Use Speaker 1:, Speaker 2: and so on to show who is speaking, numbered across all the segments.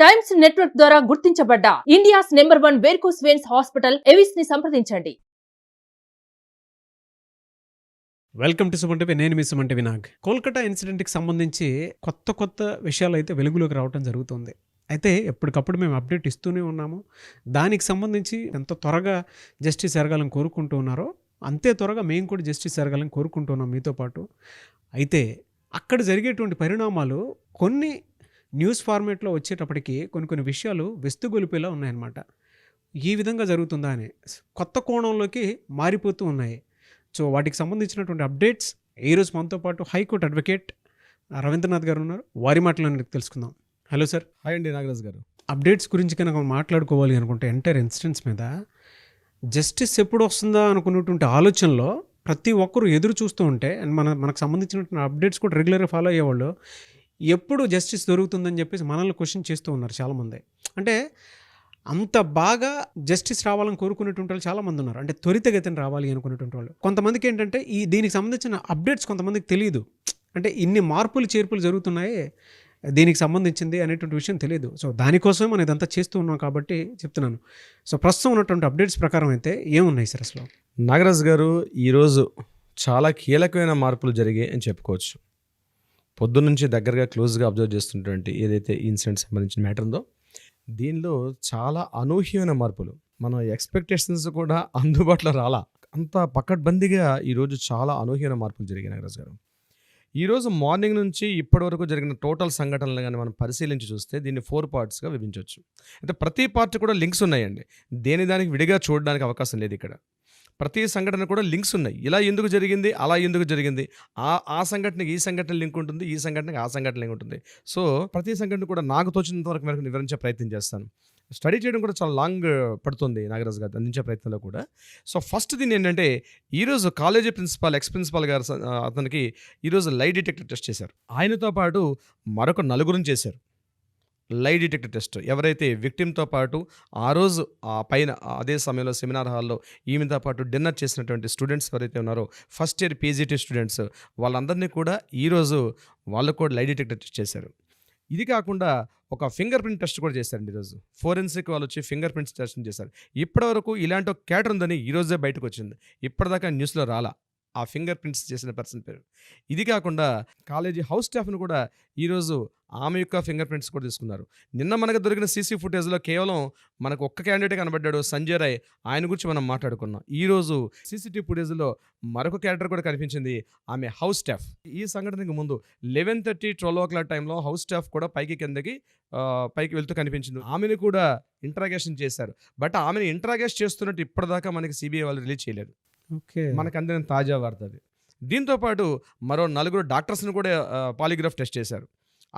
Speaker 1: Times network ద్వారా గుర్తించబడ్డ India's number 1 varicose veins hospital Avis ని సంప్రదించండి.
Speaker 2: Welcome to Suman TV. నేను మీ సుమన్ టీవీ నాగ్. కోల్కతా ఇన్సిడెంట్కి సంబంధించి కొత్త విషయాలు అయితే వెలుగులోకి రావడం జరుగుతుంది. అయితే ఎప్పటికప్పుడు మేము అప్డేట్ ఇస్తూనే ఉన్నాము. దానికి సంబంధించి ఎంత త్వరగా జస్టిస్ జరగాలని కోరుకుంటూ ఉన్నారో అంతే త్వరగా మేము కూడా జస్టిస్ జరగాలని కోరుకుంటున్నాం మీతో పాటు. అయితే అక్కడ జరిగేటువంటి పరిణామాలు కొన్ని న్యూస్ ఫార్మేట్లో వచ్చేటప్పటికి కొన్ని విషయాలు వెస్తుగొలిపేలా ఉన్నాయన్నమాట. ఈ విధంగా జరుగుతుందా అని కొత్త కోణంలోకి మారిపోతూ ఉన్నాయి. సో వాటికి సంబంధించినటువంటి అప్డేట్స్ ఈరోజు మనతో పాటు హైకోర్టు అడ్వకేట్ రవీంద్రనాథ్ గారు ఉన్నారు. వారి మాటలను తెలుసుకుందాం. Hello sir.
Speaker 3: హాయ్ అండి నాగరాజ్ గారు.
Speaker 2: అప్డేట్స్ గురించి కనుక మాట్లాడుకోవాలి అనుకుంటే ఎంటైర్ ఇన్సిడెంట్స్ మీద జస్టిస్ ఎప్పుడు వస్తుందా అనుకున్నటువంటి ఆలోచనలో ప్రతి ఒక్కరూ ఎదురు చూస్తూ ఉంటే అండ్ మనకు సంబంధించినటువంటి అప్డేట్స్ కూడా రెగ్యులర్గా ఫాలో అయ్యేవాళ్ళు ఎప్పుడు జస్టిస్ దొరుకుతుందని చెప్పేసి మనల్ని క్వశ్చన్ చేస్తూ ఉన్నారు చాలామంది. అంటే అంత బాగా జస్టిస్ రావాలని కోరుకునేటువంటి వాళ్ళు చాలామంది ఉన్నారు. అంటే త్వరితగతిన రావాలి అనుకునేటువంటి వాళ్ళు. కొంతమందికి ఏంటంటే దీనికి సంబంధించిన అప్డేట్స్ కొంతమందికి తెలియదు. అంటే ఇన్ని మార్పులు చేర్పులు జరుగుతున్నాయి దీనికి సంబంధించింది అనేటువంటి విషయం తెలియదు. సో దానికోసమే మనం ఇదంతా చేస్తూ ఉన్నాం కాబట్టి చెప్తున్నాను. సో ప్రస్తుతం ఉన్నటువంటి అప్డేట్స్ ప్రకారం అయితే ఏమున్నాయి సార్ అసలు?
Speaker 3: నాగరాజ్ గారు, ఈరోజు చాలా కీలకమైన మార్పులు జరిగాయి అని చెప్పుకోవచ్చు. పొద్దున్నుంచి దగ్గరగా క్లోజ్గా అబ్జర్వ్ చేస్తున్నటువంటి ఏదైతే ఈ ఇన్సిడెంట్ సంబంధించిన మ్యాటర్ ఉందో దీనిలో చాలా అనూహ్యమైన మార్పులు, మన ఎక్స్పెక్టేషన్స్ కూడా అందుబాటులో రాలా. అంత పకడ్బందీగా ఈరోజు చాలా అనూహ్యమైన మార్పులు జరిగాయి నాగరాజ్ గారు. ఈరోజు మార్నింగ్ నుంచి ఇప్పటి వరకు జరిగిన టోటల్ సంఘటనలు కానీ మనం పరిశీలించి చూస్తే దీన్ని 4 పార్ట్స్గా విభజించవచ్చు. అయితే ప్రతి పార్ట్ కూడా లింక్స్ ఉన్నాయండి. దానికి విడిగా చూడడానికి అవకాశం లేదు. ఇక్కడ ప్రతి సంఘటన కూడా లింక్స్ ఉన్నాయి. ఇలా ఎందుకు జరిగింది, అలా ఎందుకు జరిగింది, ఆ సంఘటనకి ఈ సంఘటన లింక్ ఉంటుంది, ఈ సంఘటనకి ఆ సంఘటన లింక్ ఉంటుంది. సో ప్రతి సంఘటన కూడా నాకు తోచినంత వరకు మేరకు వివరించే ప్రయత్నం చేస్తాను. స్టడీ చేయడం కూడా చాలా లాంగ్ పడుతుంది నాగరాజ్ గారు అందించే ప్రయత్నంలో కూడా. సో ఫస్ట్ దీని ఏంటంటే, ఈరోజు కాలేజీ ప్రిన్సిపాల్ ఎక్స్ ప్రిన్సిపాల్ గారు అతనికి ఈరోజు లై డిటెక్టర్ టెస్ట్ చేశారు. ఆయనతో పాటు మరొక 4 చేశారు లై డిటెక్టర్ టెస్ట్. ఎవరైతే విక్టిమ్తో పాటు ఆ రోజు ఆ పైన అదే సమయంలో సెమినార్ హాల్లో ఈమెతో పాటు డిన్నర్ చేసినటువంటి స్టూడెంట్స్ ఎవరైతే ఉన్నారో ఫస్ట్ ఇయర్ పీజీటీ స్టూడెంట్స్, వాళ్ళందరినీ కూడా ఈరోజు వాళ్ళు కూడా లై డిటెక్టర్ టెస్ట్ చేశారు. ఇది కాకుండా ఒక ఫింగర్ ప్రింట్ టెస్ట్ కూడా చేశారండి. ఈరోజు ఫోరెన్సిక్ వాళ్ళు వచ్చి ఫింగర్ ప్రింట్స్ టెస్ట్ చేశారు. ఇప్పటివరకు ఇలాంటి ఒక క్యాటర్ ఉందని ఈరోజే బయటకు వచ్చింది. ఇప్పటిదాకా న్యూస్లో రాలా ఆ ఫింగర్ ప్రింట్స్ చేసిన పర్సన్ పేరు. ఇది కాకుండా కాలేజీ హౌస్ స్టాఫ్ను కూడా ఈరోజు ఆమె యొక్క ఫింగర్ ప్రింట్స్ కూడా తీసుకున్నారు. నిన్న మనకు దొరికిన సీసీ ఫుటేజ్లో కేవలం మనకు ఒక్క క్యాండిడేట్ కనబడ్డాడు, సంజయ్ రాయ్. ఆయన గురించి మనం మాట్లాడుకున్నాం. ఈరోజు సీసీటీవీ ఫుటేజ్లో మరొక క్యారెక్టర్ కూడా కనిపించింది, ఆమె హౌస్ స్టాఫ్. ఈ సంఘటనకు ముందు 11:30, 12 o'clock టైంలో హౌస్ స్టాఫ్ కూడా పైకి వెళ్తూ కనిపించింది. ఆమెను కూడా ఇంట్రాగేషన్ చేశారు. బట్ ఆమెను ఇంట్రాగేట్ చేస్తున్నట్టు ఇప్పటిదాకా మనకి సిబిఐ వాళ్ళు రిలీజ్ చేయలేదు.
Speaker 2: ఓకే, మనకు
Speaker 3: అందిన తాజా వార్త అది. దీంతోపాటు మరో 4 డాక్టర్స్ని కూడా పాలిగ్రాఫ్ టెస్ట్ చేశారు.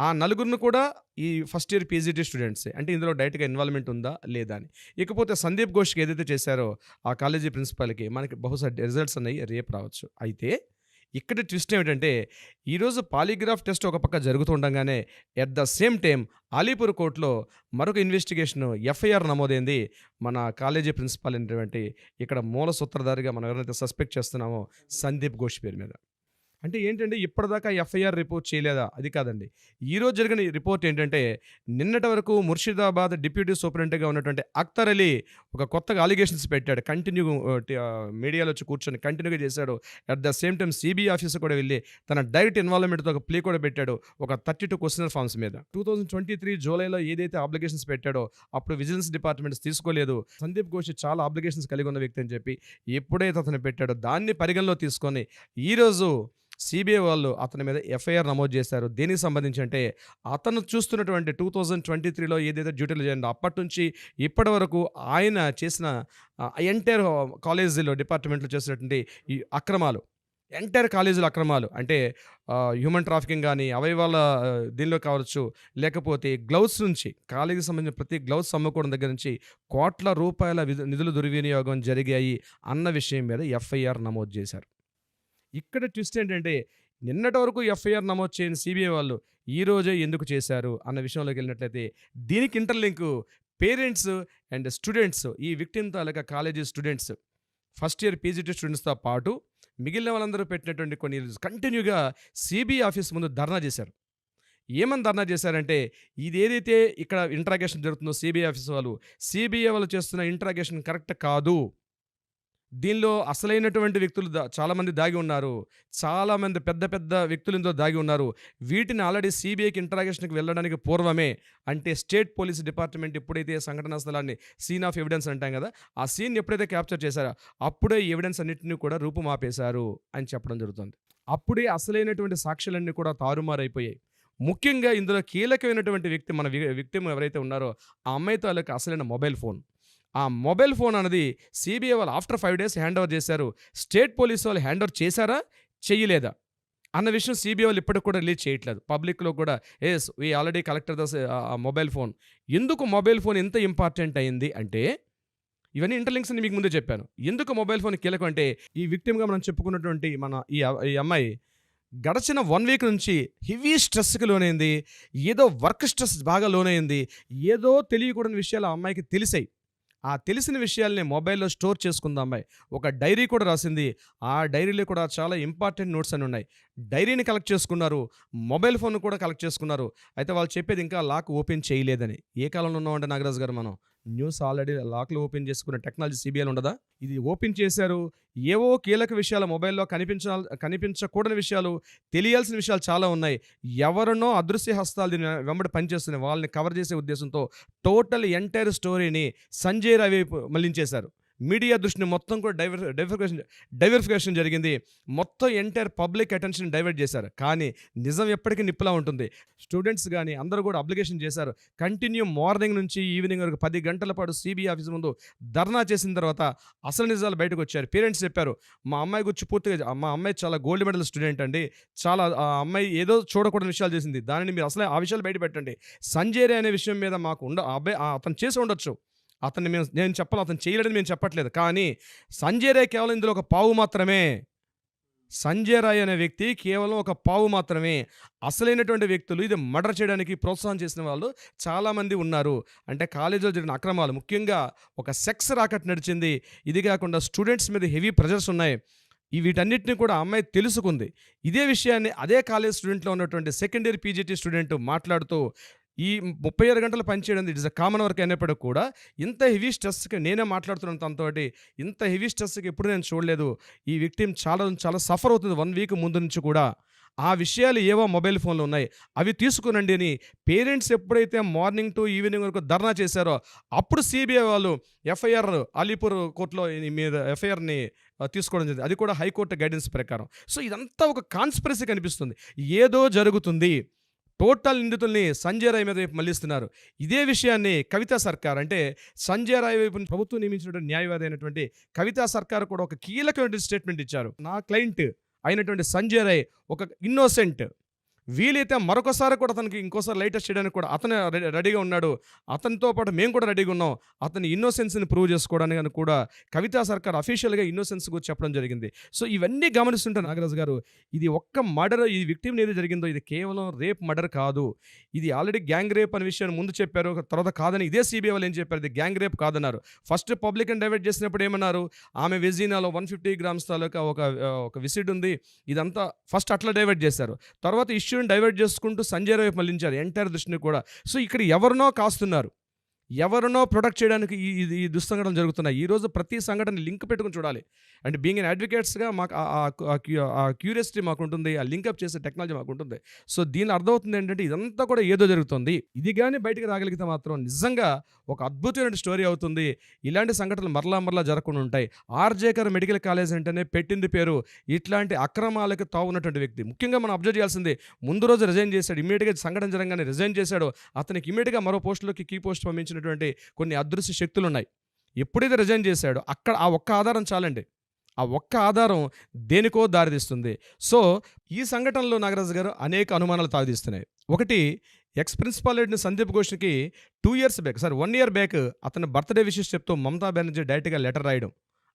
Speaker 3: ఆ 4 కూడా ఈ ఫస్ట్ ఇయర్ పీజీటీ స్టూడెంట్సే. అంటే ఇందులో డైరెక్ట్గా ఇన్వాల్వ్మెంట్ ఉందా లేదా అని. ఇకపోతే సందీప్ ఘోష్కి ఏదైతే చేశారో ఆ కాలేజీ ప్రిన్సిపాల్కి మనకి బహుశా రిజల్ట్స్ అనేవి రేపు రావచ్చు. అయితే ఇక్కడ ట్విస్ట్ ఏమిటంటే, ఈరోజు పాలిగ్రాఫ్ టెస్ట్ ఒక పక్క జరుగుతుండగానే at the same time Alipur కోర్టులో మరొక ఇన్వెస్టిగేషన్ ఎఫ్ఐఆర్ నమోదైంది మన కాలేజీ ప్రిన్సిపాల్ అయినటువంటి ఇక్కడ మూల సూత్రధారిగా మనం ఎవరైతే సస్పెక్ట్ చేస్తున్నామో సందీప్ ఘోష్ పేరు మీద. అంటే ఏంటంటే, ఇప్పటిదాకా ఎఫ్ఐఆర్ రిపోర్ట్ చేయలేదా? అది కాదండి. ఈరోజు జరిగిన రిపోర్ట్ ఏంటంటే, నిన్నటి వరకు ముర్షిదాబాద్ డిప్యూటీ సూపరింటెండెంట్గా ఉన్నటువంటి అఖ్తర్ అలీ ఒక కొత్తగా అలిగేషన్స్ పెట్టాడు. మీడియాలో వచ్చి కూర్చొని కంటిన్యూగా చేశాడు. At the same time CBI office కూడా వెళ్ళి తన డైరెక్ట్ ఇన్వాల్వ్మెంట్తో ఒక ప్లే కూడా పెట్టాడు ఒక 32 క్వశ్చనర్ ఫామ్స్ మీద. 2023 జూలైలో ఏదైతే అప్లికేషన్స్ పెట్టాడో అప్పుడు విజిలెన్స్ డిపార్ట్మెంట్స్ తీసుకోలేదు. సందీప్ ఘోష్ చాలా అప్లికేషన్స్ కలిగి ఉన్న వ్యక్తి అని చెప్పి ఎప్పుడైతే అతను పెట్టాడో దాన్ని పరిగణలో తీసుకొని ఈరోజు సిబిఐ వాళ్ళు అతని మీద ఎఫ్ఐఆర్ నమోదు చేశారు. దేనికి సంబంధించి అంటే, అతను చూస్తున్నటువంటి 2023లో ఏదైతే డ్యూటీలు చేయండి అప్పటి నుంచి ఇప్పటి వరకు ఆయన చేసిన ఎంటైర్ కాలేజీలో డిపార్ట్మెంట్లో చేసినటువంటి ఈ అక్రమాలు, ఎంటైర్ కాలేజీలో అక్రమాలు అంటే హ్యూమన్ ట్రాఫికింగ్ కానీ, అవయవాల దీనిలో కావచ్చు, లేకపోతే గ్లౌస్ నుంచి కాలేజీకి సంబంధించిన ప్రతి గ్లౌస్ అమ్ముకోవడం దగ్గర నుంచి కోట్ల రూపాయల నిధులు దుర్వినియోగం జరిగాయి అన్న విషయం మీద ఎఫ్ఐఆర్ నమోదు చేశారు. ఇక్కడ ట్విస్ట్ ఏంటంటే, నిన్నటి వరకు ఎఫ్ఐఆర్ నమోదు చేయని సిబిఐ వాళ్ళు ఈరోజే ఎందుకు చేశారు అన్న విషయంలోకి వెళ్ళినట్లయితే, దీనికి ఇంటర్లింక్ పేరెంట్స్ అండ్ స్టూడెంట్స్, ఈ విక్టిమ్ తాలూకా college students, first year PGT స్టూడెంట్స్తో పాటు మిగిలిన వాళ్ళందరూ పెట్టినటువంటి కొన్ని కంటిన్యూగా సిబిఐ ఆఫీస్ ముందు ధర్నా చేశారు. ఏమని ధర్నా చేశారంటే, ఇదేదైతే ఇక్కడ ఇంట్రాగేషన్ జరుగుతుందో సిబిఐ ఆఫీస్ వాళ్ళు, సిబిఐ వాళ్ళు చేస్తున్న ఇంట్రాగేషన్ కరెక్ట్ కాదు. దీనిలో అసలైనటువంటి వ్యక్తులు చాలామంది దాగి ఉన్నారు. చాలామంది పెద్ద పెద్ద వ్యక్తులు ఇందులో దాగి ఉన్నారు. వీటిని ఆల్రెడీ సిబిఐకి ఇంట్రాగేషన్‌కి వెళ్ళడానికి పూర్వమే, అంటే స్టేట్ పోలీస్ డిపార్ట్మెంట్ ఎప్పుడైతే సంఘటనా స్థలాన్ని సీన్ ఆఫ్ ఎవిడెన్స్ అంటాం కదా, ఆ సీన్ ఎప్పుడైతే క్యాప్చర్ చేశారో అప్పుడే ఈ ఎవిడెన్స్ అన్నిటిని కూడా రూపుమాపేశారు అని చెప్పడం జరుగుతుంది. అప్పుడే అసలైనటువంటి సాక్ష్యాలన్నీ కూడా తారుమారైపోయాయి. ముఖ్యంగా ఇందులో కీలకమైనటువంటి వ్యక్తి మన విక్టిమ్ ఎవరైతే ఉన్నారో ఆ అమ్మాయి తాలూకా అసలైన మొబైల్ ఫోన్. ఆ మొబైల్ ఫోన్ అన్నది సిబిఐ వాళ్ళు ఆఫ్టర్ 5 days హ్యాండ్ ఓవర్ చేశారు. స్టేట్ పోలీస్ వాళ్ళు హ్యాండ్ ఓవర్ చేశారా, చెయ్యలేదా అన్న విషయం సిబిఐ వాళ్ళు ఇప్పటికి కూడా రిలీజ్ చేయట్లేదు. పబ్లిక్లో కూడా as we already collector mobile phone. ఎందుకు మొబైల్ ఫోన్ ఎంత ఇంపార్టెంట్ అయింది అంటే, ఇవన్నీ ఇంటర్లింక్స్ అని మీకు ముందే చెప్పాను. ఎందుకు మొబైల్ ఫోన్ కీలకం అంటే, ఈ విక్టిమ్గా మనం చెప్పుకున్నటువంటి మన ఈ అమ్మాయి గడిచిన 1 week నుంచి హెవీ స్ట్రెస్కి లోనైంది. ఏదో వర్క్ స్ట్రెస్ బాగా లోనైంది. ఏదో తెలియకూడని విషయాలు ఆ అమ్మాయికి తెలిసాయి. ఆ తెలిసిన విషయాల్ని మొబైల్లో స్టోర్ చేసుకుంది అమ్మాయి. ఒక డైరీ కూడా రాసింది. ఆ డైరీలో కూడా చాలా ఇంపార్టెంట్ నోట్స్ అని ఉన్నాయి. డైరీని కలెక్ట్ చేసుకున్నారు, మొబైల్ ఫోన్ కూడా కలెక్ట్ చేసుకున్నారు. అయితే వాళ్ళు చెప్పేది ఇంకా లాక్ ఓపెన్ చేయలేదని. ఏ కాలంలో ఉన్నామంటే నాగరాజు గారు, మనం న్యూస్ ఆల్రెడీ లాక్లు ఓపెన్ చేసుకునే టెక్నాలజీ సిబిఐలో ఉండదా? ఇది ఓపెన్ చేశారు. ఏవో కీలక విషయాలు మొబైల్లో కనిపించకూడని విషయాలు, తెలియాల్సిన విషయాలు చాలా ఉన్నాయి. ఎవరినో అదృశ్య హస్తాలు దీని వెంబడి పనిచేస్తున్నాయి. వాళ్ళని కవర్ చేసే ఉద్దేశంతో టోటల్ ఎంటైర్ స్టోరీని సంజయ్ రాయ్ వైపు మళ్లించేశారు. మీడియా దృష్టిని మొత్తం కూడా డైవర్ఫికేషన్ జరిగింది. మొత్తం ఎంటైర్ పబ్లిక్ అటెన్షన్ డైవర్ట్ చేశారు. కానీ నిజం ఎప్పటికీ నిప్పులా ఉంటుంది. స్టూడెంట్స్ కానీ అందరూ కూడా అప్లికేషన్ చేశారు. కంటిన్యూ మార్నింగ్ నుంచి ఈవినింగ్ వరకు 10 గంటల పాటు సిబిఐ ఆఫీస్ ముందు ధర్నా చేసిన తర్వాత అసలు నిజాలు బయటకు వచ్చారు. పేరెంట్స్ చెప్పారు, మా అమ్మాయి గురించి పూర్తిగా, మా అమ్మాయి చాలా గోల్డ్ మెడల్ స్టూడెంట్ అండి, చాలా ఆ అమ్మాయి ఏదో చూడకూడని విషయాలు చేసింది, దానిని మీరు అసలే ఆ విషయాలు బయట పెట్టండి. సంజయ్ రే అనే విషయం మీద మాకు అబ్బాయి అతను చేసి ఉండొచ్చు, అతన్ని నేను చెప్పాలి, అతను చేయలేడని మేము చెప్పట్లేదు. కానీ సంజయ్ రాయ్ కేవలం ఇందులో ఒక పావు మాత్రమే. సంజయ్ రాయ్ అనే వ్యక్తి కేవలం ఒక పావు మాత్రమే. అసలైనటువంటి వ్యక్తులు ఇది మర్డర్ చేయడానికి ప్రోత్సాహం చేసిన వాళ్ళు చాలామంది ఉన్నారు. అంటే కాలేజీలో జరిగిన అక్రమాలు, ముఖ్యంగా ఒక సెక్స్ రాకెట్ నడిచింది. ఇది కాకుండా స్టూడెంట్స్ మీద హెవీ ప్రెజర్స్ ఉన్నాయి. వీటన్నిటిని కూడా అమ్మాయి తెలుసుకుంది. ఇదే విషయాన్ని అదే కాలేజ్ స్టూడెంట్లో ఉన్నటువంటి సెకండ్ ఇయర్ పీజీటీ స్టూడెంట్ మాట్లాడుతూ, ఈ 36 గంటలు పనిచేయడం it is a common work అయినప్పటికీ కూడా ఇంత హెవీ స్ట్రెస్కి నేనే మాట్లాడుతున్నాను తనతోటి, ఇంత హెవీ స్ట్రెస్కి ఎప్పుడు నేను చూడలేదు. ఈ విక్టిమ్ చాలా సఫర్ అవుతుంది 1 week ముందు నుంచి కూడా. ఆ విషయాలు ఏవో మొబైల్ ఫోన్లు ఉన్నాయి, అవి తీసుకునండి అని పేరెంట్స్ ఎప్పుడైతే మార్నింగ్ టు ఈవినింగ్ వరకు ధర్నా చేశారో అప్పుడు సిబిఐ వాళ్ళు ఎఫ్ఐఆర్ అలీపూర్ కోర్టులో మీద ఎఫ్ఐఆర్ని తీసుకోవడం జరిగింది. అది కూడా హైకోర్టు గైడెన్స్ ప్రకారం. సో ఇదంతా ఒక కాన్స్పిరసీ కనిపిస్తుంది. ఏదో జరుగుతుంది. టోటల్ నిందితుల్ని సంజయ్ రాయ్ మీద వైపు మళ్లిస్తున్నారు. ఇదే విషయాన్ని కవితా సర్కార్, అంటే సంజయ్ రాయ్ వైపు ప్రభుత్వం నియమించినటువంటి న్యాయవాది అయినటువంటి కవితా సర్కార్ కూడా ఒక కీలకమైన స్టేట్మెంట్ ఇచ్చారు. నా క్లయింట్ అయినటువంటి సంజయ్ రాయ్ ఒక ఇన్నోసెంట్, వీలైతే మరొకసారి కూడా అతనికి ఇంకోసారి లైటెస్ట్ చేయడానికి కూడా అతను రెడీగా ఉన్నాడు. అతనితో పాటు మేము కూడా రెడీగా ఉన్నాం. అతని ఇన్నోసెన్స్ని ప్రూవ్ చేసుకోవడానికి కూడా కవితా సర్కార్ అఫీషియల్గా ఇన్నోసెన్స్ గురించి చెప్పడం జరిగింది. సో ఇవన్నీ గమనిస్తుంటే నాగరాజు గారు, ఇది ఒక్క మర్డర్, ఈ విక్టిమ్ ఏది జరిగిందో ఇది కేవలం రేప్ మర్డర్ కాదు. ఇది ఆల్రెడీ గ్యాంగ్ రేప్ అనే విషయాన్ని ముందు చెప్పారు, తర్వాత కాదని ఇదే సిబిఐ వాళ్ళు ఏం చెప్పారు, ఇది గ్యాంగ్ రేప్ కాదన్నారు. ఫస్ట్ పబ్లిక్ అండ్ డైవర్ట్ చేసినప్పుడు ఏమన్నారు, ఆమె వెజినాలో 150 grams తాలూకా ఒక విసిడ్ ఉంది, ఇదంతా ఫస్ట్ అట్లా డైవర్ట్ చేశారు. తర్వాత ఇష్యూని డైవర్ట్ చేసుకుంటూ సంజయ్ రాయ్ మళ్లించారు ఎంటైర్ దృష్టిని కూడా. సో ఇక్కడ ఎవరినో కాస్తున్నారు, ఎవరినో ప్రొటెక్ట్ చేయడానికి ఈ దుస్సంఘటనలు జరుగుతున్నాయి. ఈరోజు ప్రతి సంఘటన లింక్ పెట్టుకుని చూడాలి. అండ్ బీయింగ్ ఎన్ అడ్వకేట్స్గా మాకు ఆ క్యూరియాసిటీ మాకు ఉంటుంది, ఆ లింకప్ చేసే టెక్నాలజీ మాకు ఉంటుంది. సో దీని అర్థమవుతుంది ఏంటంటే ఇదంతా కూడా ఏదో జరుగుతుంది. ఇది కానీ బయటకు రాగలిగితే మాత్రం నిజంగా ఒక అద్భుతమైన స్టోరీ అవుతుంది. ఇలాంటి సంఘటనలు మరలా జరగకుండా ఉంటాయి. ఆర్జేకర్ మెడికల్ కాలేజ్ అంటేనే పెట్టింది పేరు ఇట్లాంటి అక్రమాలకు తావున్నటువంటి వ్యక్తి. ముఖ్యంగా మనం అబ్జర్వ్ చేయాల్సింది, ముందు రోజు రిజైన్ చేశాడు, ఇమీడియట్గా సంఘటన జరగగానే రిజైన్ చేశాడు. అతనికి ఇమీడియట్గా మరో పోస్టులోకి కీ పోస్ట్ పంపించినటువంటి కొన్ని అదృశ్య శక్తులు ఉన్నాయి. ఎప్పుడైతే రిజైన్ చేశాడో అక్కడ ఆ ఒక్క ఆధారం చాలండి. ఆ ఒక్క ఆధారం దేనికో దారితీస్తుంది. సో ఈ సంఘటనలో నాగరాజు గారు అనేక అనుమానాలు తావిస్తున్నాయి. ఒకటి, ఎక్స్ ప్రిన్సిపాల్ హెడ్ని సందీప్ ఘోష్కి 1 year బ్యాక్ అతని బర్త్డే విషెస్ చెప్తూ మమతా బెనర్జీ డైరెక్ట్గా లెటర్ రాయడం,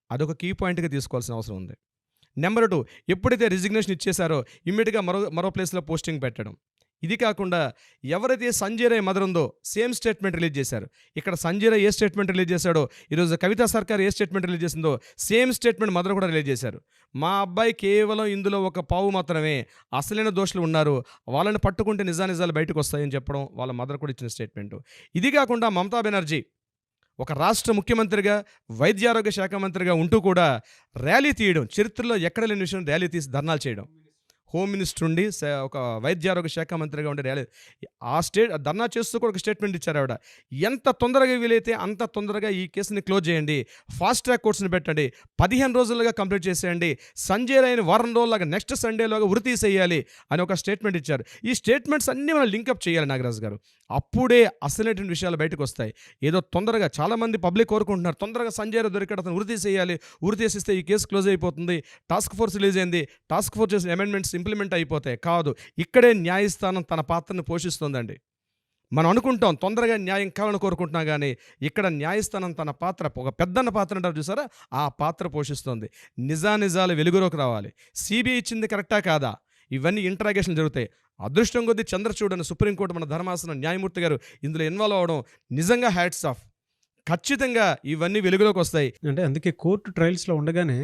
Speaker 3: అదొక కీ పాయింట్గా తీసుకోవాల్సిన అవసరం ఉంది. నెంబర్ 2, ఎప్పుడైతే రిజిగ్నేషన్ ఇచ్చేశారో ఇమ్మీడియట్గా మరో ప్లేస్లో పోస్టింగ్ పెట్టడం, ఇది కాకుండా ఎవరైతే సంజయ్ రాయ్ మదర్ ఉందో సేమ్ స్టేట్మెంట్ రిలీజ్ చేశారు. ఇక్కడ సంజయ్ రాయ్ ఏ స్టేట్మెంట్ రిలీజ్ చేశాడో, ఈరోజు కవితా సర్కార్ ఏ స్టేట్మెంట్ రిలీజ్ చేసిందో సేమ్ స్టేట్మెంట్ మదర్ కూడా రిలీజ్ చేశారు. మా అబ్బాయి కేవలం ఇందులో ఒక పావు మాత్రమే, అసలైన దోషులు ఉన్నారు, వాళ్ళని పట్టుకుంటే నిజాలు బయటకు వస్తాయని చెప్పడం వాళ్ళ మదర్ కూడా ఇచ్చిన స్టేట్మెంట్. ఇది కాకుండా మమతా బెనర్జీ ఒక రాష్ట్ర ముఖ్యమంత్రిగా, వైద్యారోగ్య శాఖ మంత్రిగా ఉంటూ కూడా ర్యాలీ తీయడం, చరిత్రలో ఎక్కడ లేని విషయం, ర్యాలీ తీసి ధర్నాలు చేయడం. హోమ్ మినిస్టర్ ఉండి ఒక వైద్యారోగ్య శాఖ మంత్రిగా ఉండే ర్యాలీ ధర్నా చేస్తూ కూడా ఒక స్టేట్మెంట్ ఇచ్చారు ఆవిడ. ఎంత తొందరగా వీలైతే అంత తొందరగా ఈ కేసుని క్లోజ్ చేయండి, ఫాస్ట్ ట్రాక్ కోర్ట్స్ని పెట్టండి, 15 రోజులుగా కంప్లీట్ చేసేయండి, సంజయ్ రాయ్ని వారం రోజులాగా నెక్స్ట్ సండేలోగా ఉరి తీసేయాలి అని ఒక స్టేట్మెంట్ ఇచ్చారు. ఈ స్టేట్మెంట్స్ అన్నీ మనం లింకప్ చేయాలి నాగరాజు గారు, అప్పుడే అసలైనటువంటి విషయాలు బయటకు వస్తాయి. ఏదో తొందరగా చాలామంది పబ్లిక్ కోరుకుంటున్నారు, తొందరగా సంజయ్ రాయ్ దొరికాడు, అతను ఉరి తీసేయాలి, ఉరి తీసేస్తే ఈ కేసు క్లోజ్ అయిపోతుంది, టాస్క్ ఫోర్స్ రిలీజ్ అయింది, టాస్క్ ఫోర్స్ చేసిన అమెండ్మెంట్స్ ఇంప్లిమెంట్ అయిపోతాయి. కాదు, ఇక్కడే న్యాయస్థానం తన పాత్రను పోషిస్తుందండి. మనం అనుకుంటాం తొందరగా న్యాయం కావాలని కోరుకుంటున్నా కానీ ఇక్కడ న్యాయస్థానం తన పాత్ర, ఒక పెద్దన్న పాత్ర అంటారు చూసారా, ఆ పాత్ర పోషిస్తుంది. నిజాలు వెలుగులోకి రావాలి. సిబిఐ ఇచ్చింది కరెక్టా కాదా, ఇవన్నీ ఇంటరాగేషన్ జరుగుతాయి. అదృష్టం కొద్దీ చంద్రచూడ్ అని సుప్రీంకోర్టు మన ధర్మాసనం న్యాయమూర్తి గారు ఇందులో ఇన్వాల్వ్ అవ్వడం నిజంగా హ్యాట్స్ ఆఫ్. ఖచ్చితంగా ఇవన్నీ వెలుగులోకి వస్తాయి.
Speaker 2: అంటే అందుకే కోర్టు ట్రయల్స్లో ఉండగానే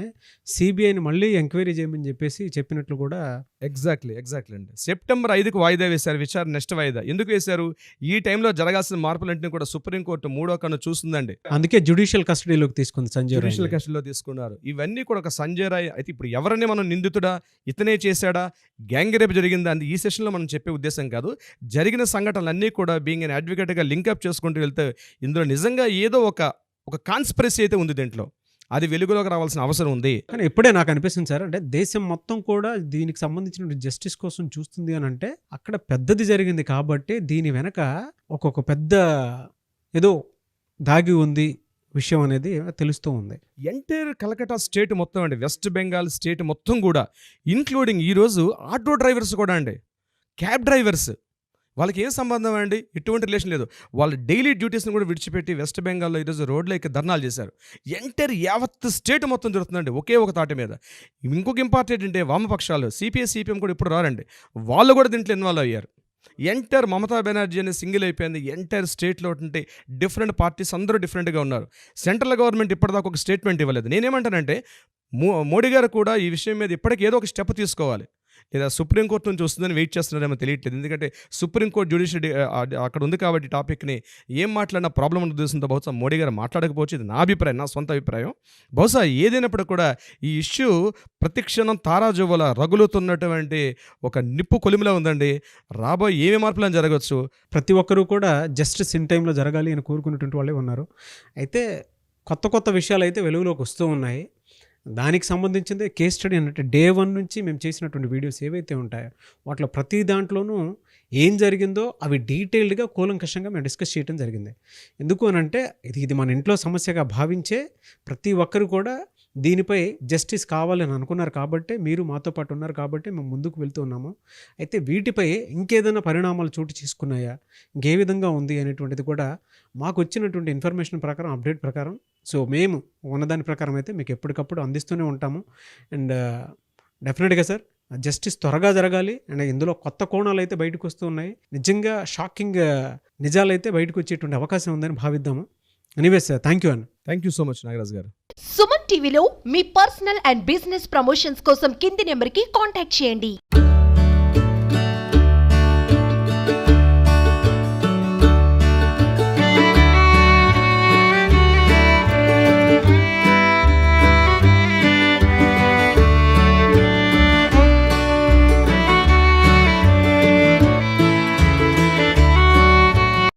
Speaker 2: సిబిఐని మళ్ళీ ఎంక్వైరీ చేయమని చెప్పేసి చెప్పినట్లు కూడా.
Speaker 3: ఎగ్జాక్ట్లీ అండి. సెప్టెంబర్ 5కు వాయిదా వేశారు విచారణ, నెక్స్ట్ వాయిదా ఎందుకు వేశారు? ఈ టైంలో జరగాల్సిన మార్పులన్నింటినీ కూడా సుప్రీంకోర్టు 3వ కన్ను చూస్తుందండి.
Speaker 2: అందుకే జ్యుడిషియల్ కస్టడీలోకి తీసుకుంది సంజయ్ రాయ్.
Speaker 3: జ్యుడిషియల్ కస్టడీలో తీసుకున్నారు. ఇవన్నీ కూడా ఒక సంజయ్ రాయ్ అయితే ఇప్పుడు ఎవరిని మనం నిందితుడా, ఇతనే చేశాడా, గ్యాంగ్ రేప్ జరిగిందా అని ఈ సెషన్లో మనం చెప్పే ఉద్దేశం కాదు. జరిగిన సంఘటనలన్నీ కూడా బీయింగ్ అన్ అడ్వకేట్గా లింకప్ చేసుకుంటూ వెళ్తే ఇందులో నిజంగా ఏదో ఒక కాన్స్పిరసీ అయితే ఉంది దీంట్లో, అది వెలుగులోకి రావాల్సిన అవసరం ఉంది.
Speaker 2: కానీ ఇప్పుడే నాకు అనిపిస్తుంది సార్, అంటే దేశం మొత్తం కూడా దీనికి సంబంధించిన జస్టిస్ కోసం చూస్తుంది అని అంటే అక్కడ పెద్దది జరిగింది కాబట్టి దీని వెనక ఒక్కొక్క పెద్ద ఏదో దాగి ఉంది విషయం అనేది తెలుస్తూ ఉంది.
Speaker 3: ఎంటైర్ కలకట్టా స్టేట్ మొత్తం అండి, వెస్ట్ బెంగాల్ స్టేట్ మొత్తం కూడా, ఇంక్లూడింగ్ ఈరోజు ఆటో డ్రైవర్స్ కూడా అండి, క్యాబ్ డ్రైవర్స్, వాళ్ళకి ఏం సంబంధం అండి, ఎటువంటి రిలేషన్ లేదు. వాళ్ళ డైలీ డ్యూటీస్ని కూడా విడిచిపెట్టి వెస్ట్ బెంగాల్లో ఈరోజు రోడ్లో ఎక్కి ధర్నాలు చేశారు. ఎంటైర్ యావత్ స్టేట్ మొత్తం జరుగుతుందండి ఒకే ఒక తాటి మీద. ఇంకొక ఇంపార్టెంట్ అంటే వామపక్షాలు సిపిఐ సిపిఎం కూడా ఇప్పుడు రారండి, వాళ్ళు కూడా దీంట్లో ఇన్వాల్వ్ అయ్యారు. ఎంటైర్ మమతా బెనర్జీ అనేది సింగిల్ అయిపోయింది. ఎంటైర్ స్టేట్లో ఉంటే డిఫరెంట్ పార్టీస్ అందరూ డిఫరెంట్గా ఉన్నారు. సెంట్రల్ గవర్నమెంట్ ఇప్పటిదాకా ఒక స్టేట్మెంట్ ఇవ్వలేదు. నేనేమంటానంటే మోడీ గారు కూడా ఈ విషయం మీద ఇప్పటికీ ఏదో ఒక స్టెప్ తీసుకోవాలి. లేదా సుప్రీంకోర్టు నుంచి వస్తుందని వెయిట్ చేస్తున్నారేమో తెలియట్లేదు. ఎందుకంటే సుప్రీంకోర్టు జ్యుడిషియరీ అక్కడ ఉంది కాబట్టి టాపిక్ని ఏం మాట్లాడినా ప్రాబ్లం ఉన్న ఉద్దేశంతో బహుశా మోడీ గారు మాట్లాడకపోవచ్చు. ఇది నా అభిప్రాయం, నా సొంత అభిప్రాయం. బహుశా ఏదైనప్పుడు కూడా ఈ ఇష్యూ ప్రతిక్షణం తారాజువ్వల రగులుతున్నటువంటి ఒక నిప్పు కొలిమిలా ఉందండి. రాబోయే ఏమి మార్పులని జరగవచ్చు.
Speaker 2: ప్రతి ఒక్కరూ కూడా జస్టిస్ ఇన్ టైంలో జరగాలి అని కోరుకునేటువంటి వాళ్ళే ఉన్నారు. అయితే కొత్త విషయాలు అయితే వెలుగులోకి వస్తూ ఉన్నాయి. దానికి సంబంధించింది కేస్ స్టడీ అంటే డే 1 నుంచి మేము చేసినటువంటి వీడియోస్ ఏవైతే ఉంటాయో వాటిలో ప్రతి దాంట్లోనూ ఏం జరిగిందో అవి డీటెయిల్డ్గా కూలంకషంగా మేము డిస్కస్ చేయడం జరిగింది. ఎందుకు అని అంటే ఇది మన ఇంట్లో సమస్యగా భావించే ప్రతి ఒక్కరు కూడా దీనిపై జస్టిస్ కావాలని అనుకున్నారు కాబట్టి, మీరు మాతో పాటు ఉన్నారు కాబట్టి మేము ముందుకు వెళ్తూ ఉన్నాము. అయితే వీటిపై ఇంకేదైనా పరిణామాలు చోటు చేసుకున్నాయా, ఇంకే విధంగా ఉంది అనేటువంటిది కూడా మాకు వచ్చినటువంటి ఇన్ఫర్మేషన్ ప్రకారం, అప్డేట్ ప్రకారం, సో మేము ఉన్నదాని ప్రకారం అయితే మీకు ఎప్పటికప్పుడు అందిస్తూనే ఉంటాము. అండ్ డెఫినెట్గా సార్ జస్టిస్ త్వరగా జరగాలి. అండ్ ఇందులో కొత్త కోణాలు అయితే బయటకు వస్తూ ఉన్నాయి. నిజంగా షాకింగ్ నిజాలైతే బయటకు వచ్చేటువంటి అవకాశం ఉందని భావిద్దాము. Anyways sir, thank you
Speaker 3: so much Nagaraj garu.
Speaker 4: Suman టీవీలో మీ పర్సనల్ అండ్ బిజినెస్ ప్రమోషన్స్ కోసం కింది నెంబర్కి కాంటాక్ట్ చేయండి.